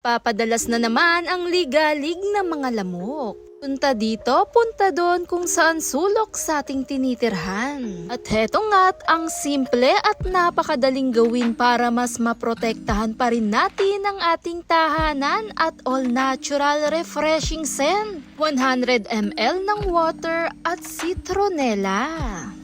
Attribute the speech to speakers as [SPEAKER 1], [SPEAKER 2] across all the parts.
[SPEAKER 1] Nagpapadalas na naman ang ligalig ng mga lamok. Punta dito, punta doon kung saan sulok sa ating tinitirhan. At heto nga't ang simple at napakadaling gawin para mas maprotektahan pa rin natin ang ating tahanan at all natural refreshing scent. 100 ml ng water at citronella.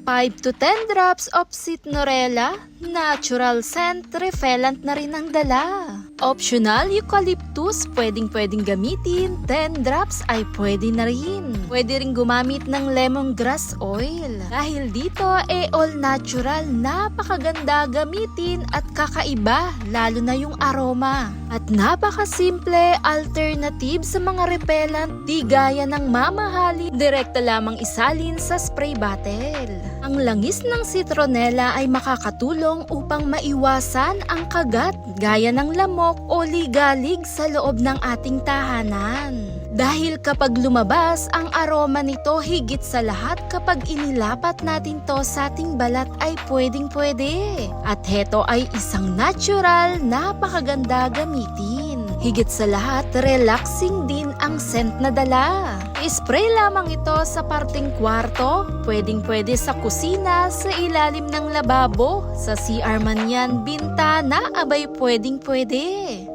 [SPEAKER 1] 5 to 10 drops of citronella, natural scent, repellent na rin ang dala. Optional eucalyptus, pwedeng gamitin. 10 drops ay pwede na rin. Pwede rin gumamit ng lemongrass oil. Dahil dito all natural, napakaganda gamitin at kakaiba, lalo na yung aroma. At napakasimple alternative sa mga repellent, di gaya ng mamahali, direkta lamang isalin sa spray bottle. Ang langis ng citronella ay makakatulong upang maiwasan ang kagat gaya ng lamok o ligalig sa loob ng ating tahanan. Dahil kapag lumabas, ang aroma nito higit sa lahat kapag inilapat natin to sa ating balat ay pwedeng-pwede. At heto ay isang natural, napakaganda gamitin. Higit sa lahat, relaxing din ang scent na dala. Spray lamang ito sa parting kwarto, pwedeng-pwede sa kusina, sa ilalim ng lababo, sa CR man yan, bintana, abay pwedeng-pwede.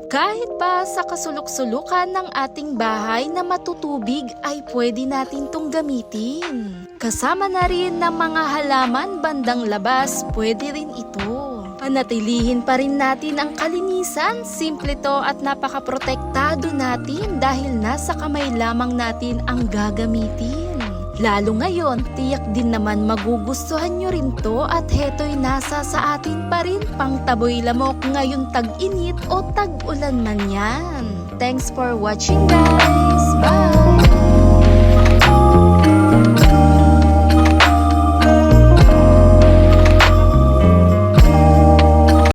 [SPEAKER 1] Kahit pa sa kasulok-sulukan ng ating bahay na matutubig ay pwede natin tong gamitin. Kasama na rin ng mga halaman bandang labas, pwede rin ito. Panatilihin pa rin natin ang kalinisan, simple to at napakaprotektado natin dahil nasa kamay lamang natin ang gagamitin. Lalo ngayon, tiyak din naman magugustuhan nyo rin to at heto'y nasa sa atin pa rin pang taboy lamok ngayong tag-init o tag-ulan man yan. Thanks for watching guys!